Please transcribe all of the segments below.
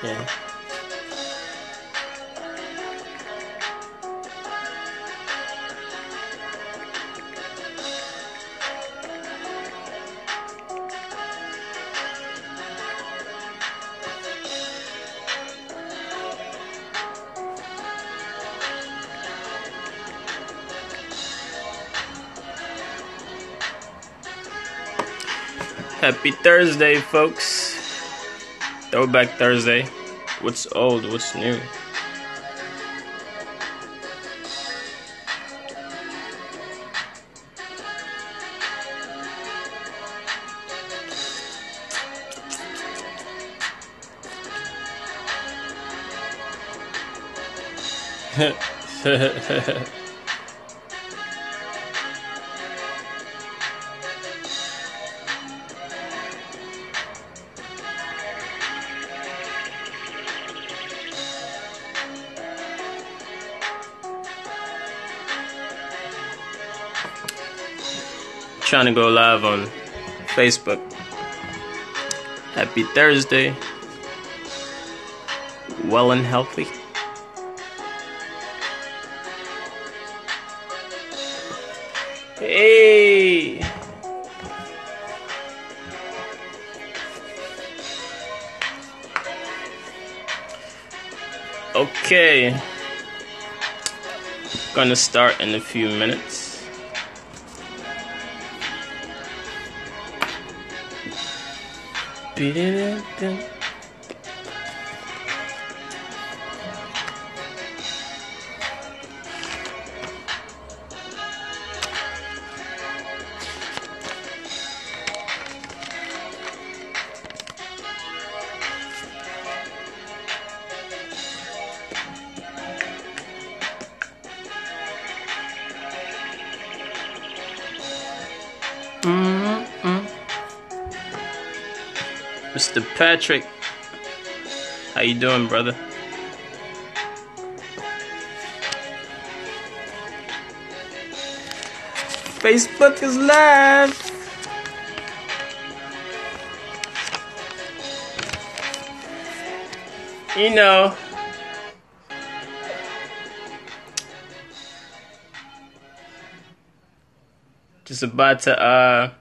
Yeah. Happy Thursday, folks. Throwback Thursday. What's old? What's new? Trying to go live on Facebook. Happy Thursday. Well and healthy. Hey. Okay. Gonna start in a few minutes. Mr. Patrick, how you doing, brother? Facebook is live. You know, just about to,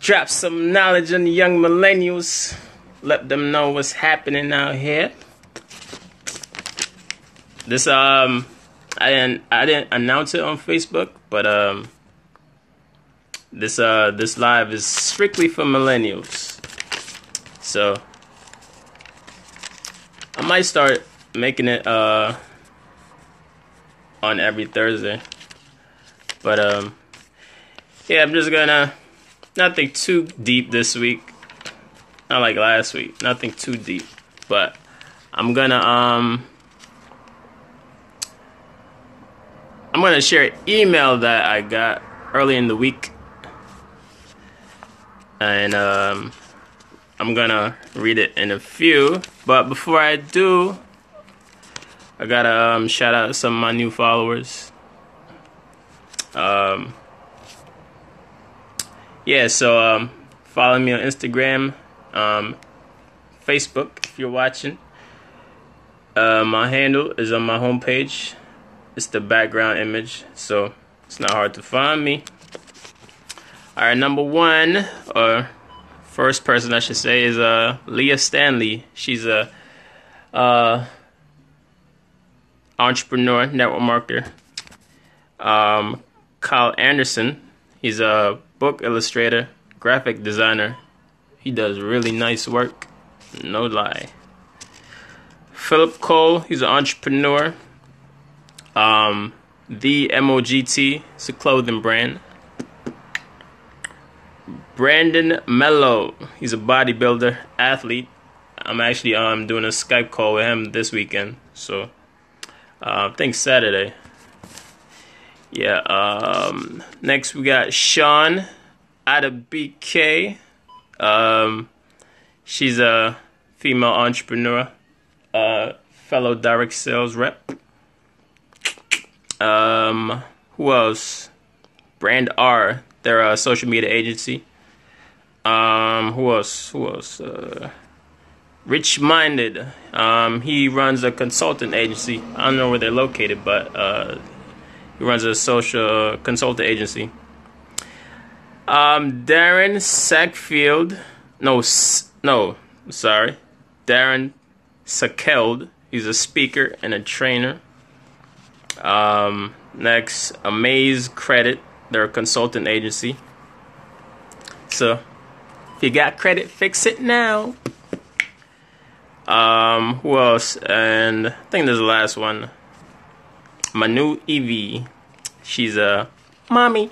drop some knowledge on the young millennials. Let them know what's happening out here. This I didn't announce it on Facebook, but this live is strictly for millennials. So I might start making it on every Thursday. But yeah, I'm just gonna nothing too deep this week. Not like last week. Nothing too deep. But I'm gonna share an email that I got early in the week. And I'm gonna read it in a few. But before I do, I gotta shout out some of my new followers. Yeah, so follow me on Instagram, Facebook if you're watching. My handle is on my homepage. It's the background image, so it's not hard to find me. Alright, number one, or first person I should say, is Leah Stanley. She's a entrepreneur, network marketer. Kyle Anderson, he's a book illustrator, graphic designer. He does really nice work, no lie. Philip Cole, he's an entrepreneur. The MOGT, it's a clothing brand. Brandon Mello, he's a bodybuilder, athlete. I'm actually doing a Skype call with him this weekend, so I think Saturday. Yeah, next we got Sean out of BK. She's a female entrepreneur, fellow direct sales rep. Who else? Brand R, they're a social media agency. Who else? Rich Minded. He runs a consultant agency. I don't know where they're located, but he runs a social consultant agency. Darren Sackfield. Sorry. Darren Sackeld. He's a speaker and a trainer. Next, Amaze Credit. They're a consultant agency. So, if you got credit, fix it now. Who else? And I think there's the last one. Manu Evie. She's a mommy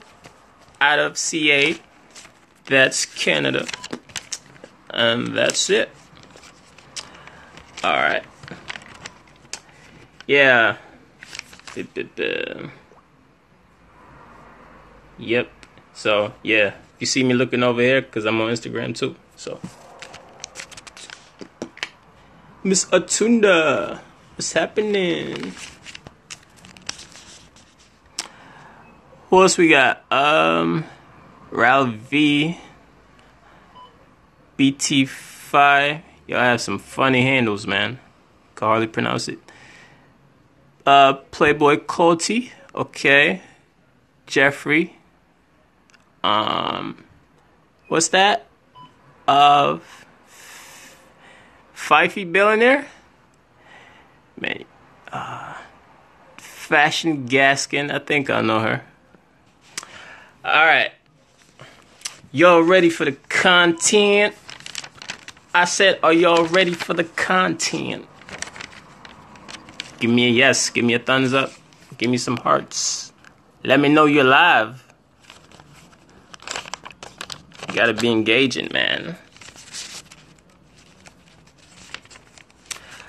out of CA. That's Canada. And that's it. Alright. Yeah. Yep. So, yeah. You see me looking over here because I'm on Instagram too. So, Miss Atunda, what's happening? Who else we got? Ralph V, BT5. Y'all have some funny handles, man. Can hardly pronounce it. Playboy Colty. Okay. Jeffrey. What's that? Fifey Billionaire? Man. Fashion Gaskin. I think I know her. Alright. Y'all ready for the content? I said, are y'all ready for the content? Give me a yes. Give me a thumbs up. Give me some hearts. Let me know you're live. You gotta be engaging, man.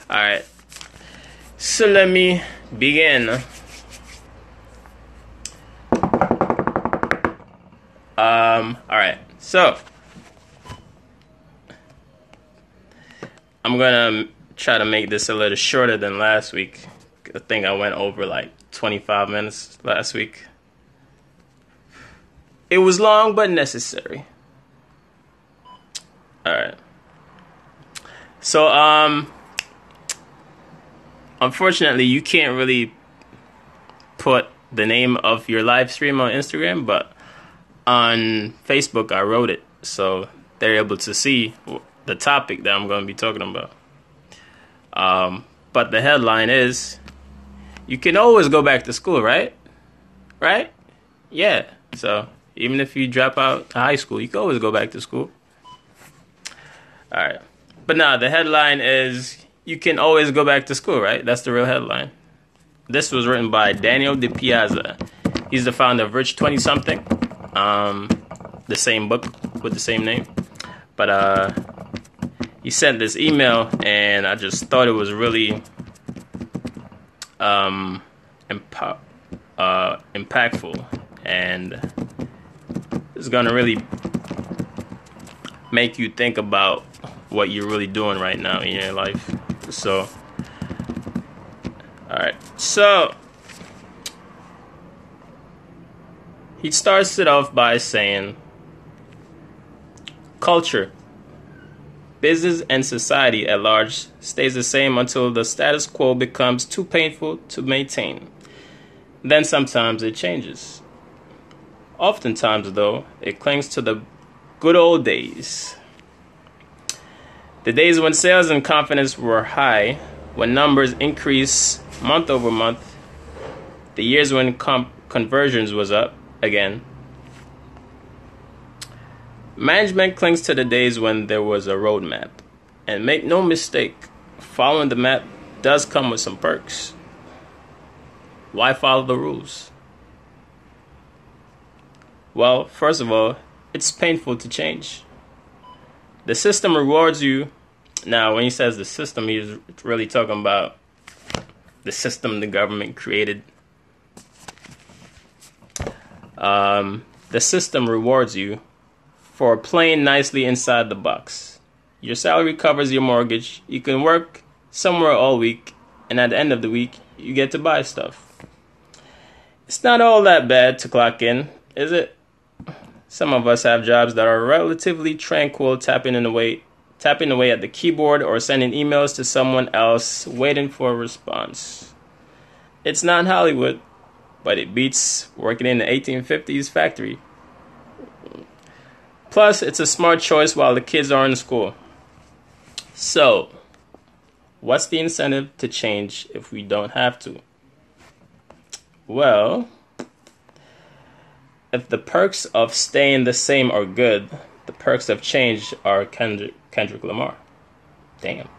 Alright. So let me begin. Alright. So I'm gonna try to make this a little shorter than last week. I think I went over like 25 minutes last week. It was long but necessary. Alright. So unfortunately you can't really put the name of your live stream on Instagram, but on Facebook I wrote it so they're able to see the topic that I'm going to be talking about. But the headline is, you can always go back to school, right? Right? Yeah. So even if you drop out high school, you can always go back to school. Alright. But now the headline is, you can always go back to school, right? That's the real headline. This was written by Daniel De Piazza. He's the founder of Rich 20-something. The same book with the same name. But he sent this email and I just thought it was really impactful, and it's gonna really make you think about what you're really doing right now in your life. So alright, so he starts it off by saying, culture, business, and society at large stays the same until the status quo becomes too painful to maintain. Then sometimes it changes. Oftentimes, though, it clings to the good old days. The days when sales and confidence were high, when numbers increased month over month, the years when conversions was up again. Management clings to the days when there was a roadmap. And make no mistake, following the map does come with some perks. Why follow the rules? Well, first of all, it's painful to change. The system rewards you. Now, when he says the system, he's really talking about the system the government created. The system rewards you for playing nicely inside the box. Your salary covers your mortgage. You can work somewhere all week, and at the end of the week, you get to buy stuff. It's not all that bad to clock in, is it? Some of us have jobs that are relatively tranquil, tapping away at the keyboard or sending emails to someone else, waiting for a response. It's not Hollywood, but it beats working in the 1850s factory. Plus, it's a smart choice while the kids are in school. So, what's the incentive to change if we don't have to? Well, if the perks of staying the same are good, the perks of change are Kendrick Lamar. Damn.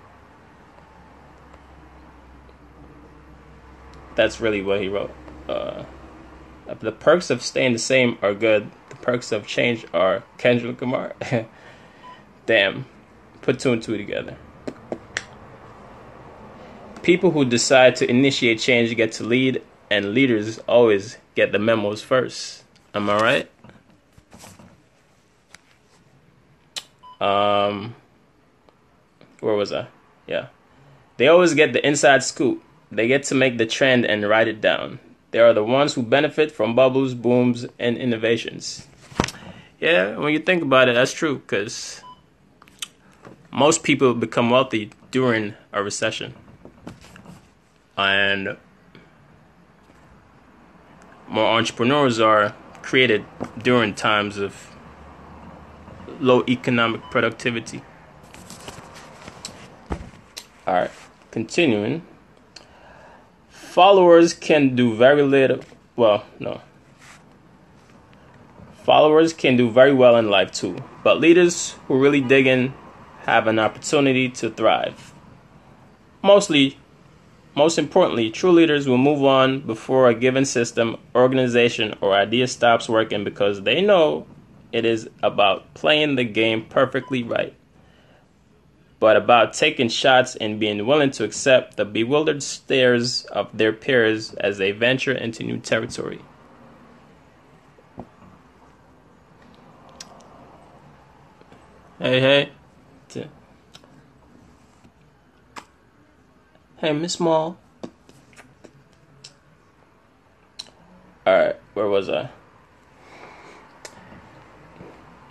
That's really what he wrote. If the perks of staying the same are good, the perks of change are Kendrick Lamar. Damn. Put two and two together. People who decide to initiate change get to lead, and leaders always get the memos first. Am I right? Where was I? Yeah. They always get the inside scoop. They get to make the trend and write it down. They are the ones who benefit from bubbles, booms, and innovations. Yeah, when you think about it, that's true, because most people become wealthy during a recession. And more entrepreneurs are created during times of low economic productivity. All right, continuing. Followers can do very little. Well, no. Followers can do very well in life too, but leaders who really dig in have an opportunity to thrive. Most importantly, true leaders will move on before a given system, organization, or idea stops working because they know it is about playing the game perfectly right, but about taking shots and being willing to accept the bewildered stares of their peers as they venture into new territory. Hey. Hey, Miss Mall. Alright, where was I?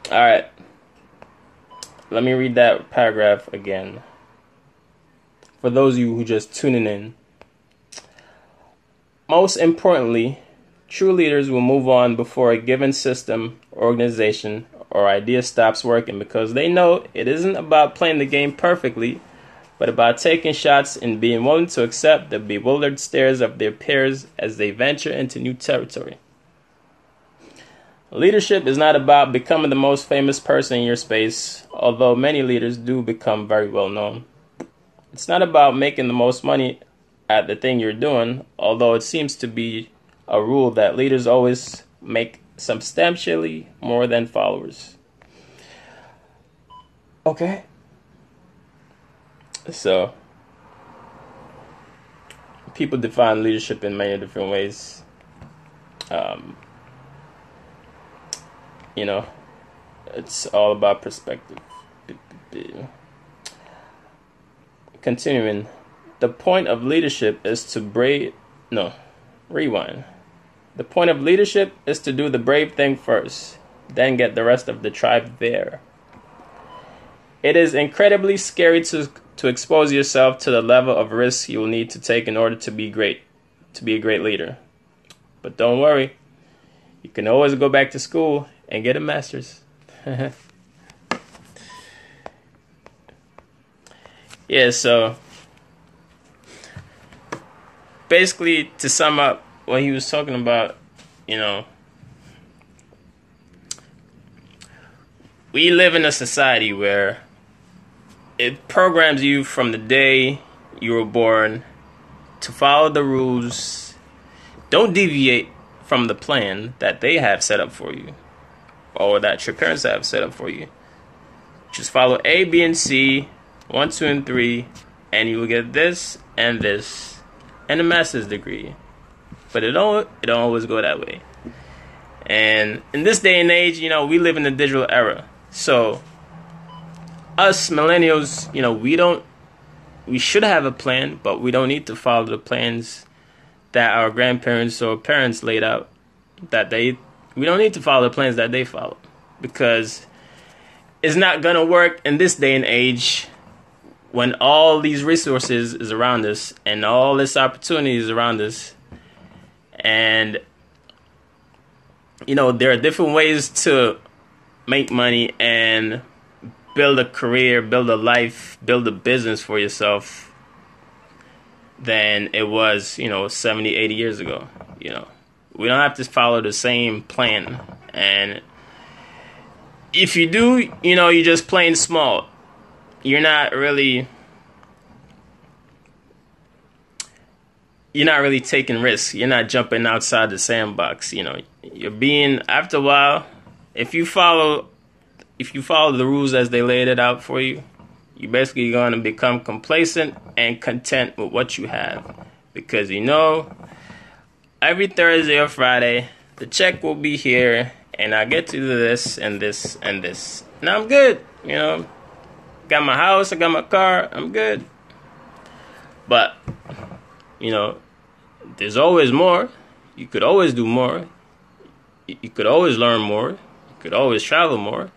Alright. Let me read that paragraph again. For those of you who just tuning in. Most importantly, true leaders will move on before a given system, organization, or idea stops working because they know it isn't about playing the game perfectly, but about taking shots and being willing to accept the bewildered stares of their peers as they venture into new territory. Leadership is not about becoming the most famous person in your space, although many leaders do become very well known. It's not about making the most money at the thing you're doing, although it seems to be a rule that leaders always make substantially more than followers. Okay. So, people define leadership in many different ways. It's all about perspective. Continuing, the point of leadership is to rewind. The point of leadership is to do the brave thing first, then get the rest of the tribe there. It is incredibly scary to expose yourself to the level of risk you will need to take in order to be a great leader. But don't worry, you can always go back to school and get a master's. Yeah, so basically, to sum up what he was talking about, we live in a society where it programs you from the day you were born to follow the rules. Don't deviate from the plan that they have set up for you, or that your parents have set up for you. Just follow A, B, and C, 1, 2, and 3, and you will get this, and a master's degree. But it don't always go that way. And in this day and age, we live in the digital era. So us millennials, we should have a plan, but we don't need to follow the plans that our grandparents or parents laid out. We don't need to follow the plans that they follow. because it's not gonna work in this day and age when all these resources is around us and all this opportunity is around us. And you know, there are different ways to make money and build a career, build a life, build a business for yourself than it was, you know, 70, 80 years ago. You know, we don't have to follow the same plan. And if you do, you know, you're just playing small. You're not really taking risks. You're not jumping outside the sandbox. You know, you're being, after a while, if you follow the rules as they laid it out for you, you're basically going to become complacent and content with what you have. Because you know, every Thursday or Friday, the check will be here, and I get to do this and this and this. And I'm good, you know. Got my house, I got my car, I'm good. But, you know, there's always more. You could always do more. You could always learn more. You could always travel more.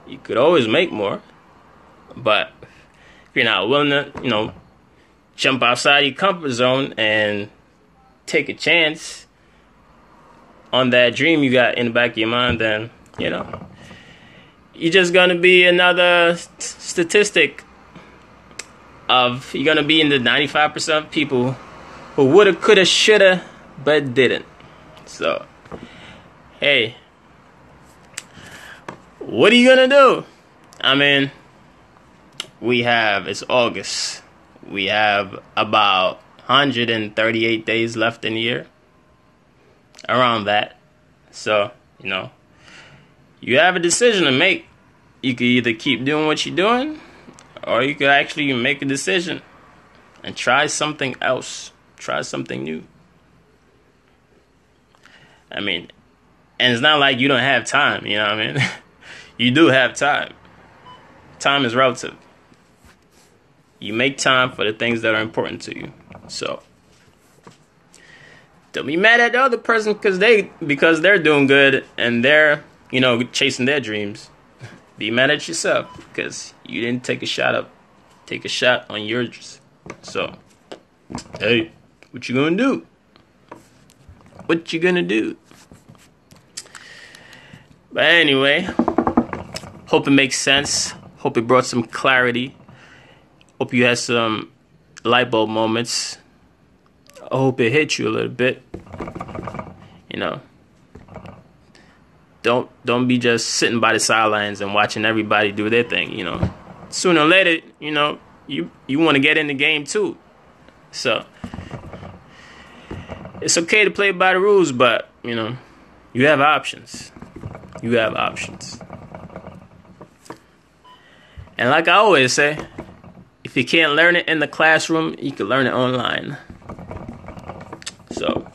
You could always make more. But if you're not willing to, you know, jump outside your comfort zone and take a chance on that dream you got in the back of your mind, then, you know, you're just going to be another statistic of, you're going to be in the 95% of people who woulda, coulda, shoulda, but didn't. So, hey, what are you going to do? I mean, it's August. We have about 138 days left in the year. Around that. So, you know, you have a decision to make. You could either keep doing what you're doing, or you could actually make a decision and try something else. Try something new. I mean, and it's not like you don't have time, you know what I mean? You do have time. Time is relative. You make time for the things that are important to you. So, don't be mad at the other person because they're doing good and they're, you know, chasing their dreams. Be mad at yourself because you didn't take a shot on yours. So, hey, what you gonna do? What you gonna do? But anyway, hope it makes sense. Hope it brought some clarity. Hope you had some light bulb moments. I hope it hit you a little bit. You know, don't be just sitting by the sidelines and watching everybody do their thing. You know, sooner or later, you know, you want to get in the game too. So it's okay to play by the rules, but you know, you have options. You have options. And like I always say, if you can't learn it in the classroom, you can learn it online. So,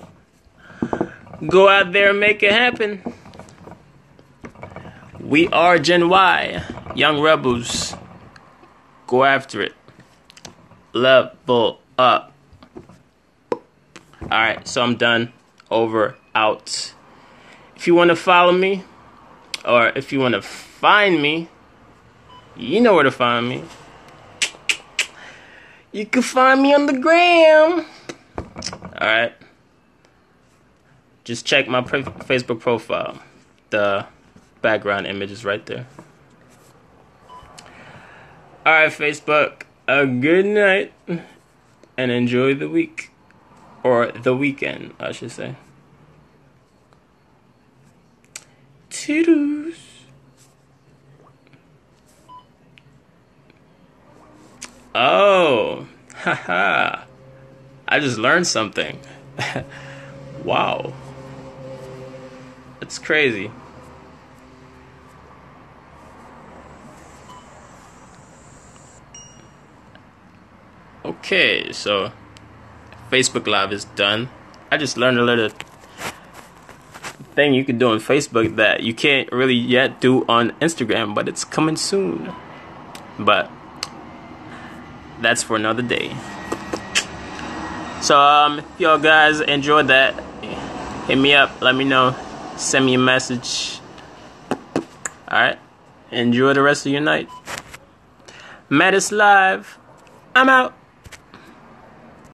go out there and make it happen. We are Gen Y, young rebels. Go after it. Level up. Alright, so I'm done. Over, out. If you want to follow me, or if you want to find me, you know where to find me. You can find me on the gram. Alright. Just check my Facebook profile. The background image is right there. Alright, Facebook. A good night. And enjoy the week. Or the weekend, I should say. Toodles. Oh. Haha. I just learned something. Wow. That's crazy. Okay, so Facebook Live is done. I just learned a little thing you can do on Facebook that you can't really yet do on Instagram, but it's coming soon. But that's for another day. So if y'all guys enjoyed that, hit me up, let me know, send me a message. Alright? Enjoy the rest of your night. Mattis Live. I'm out.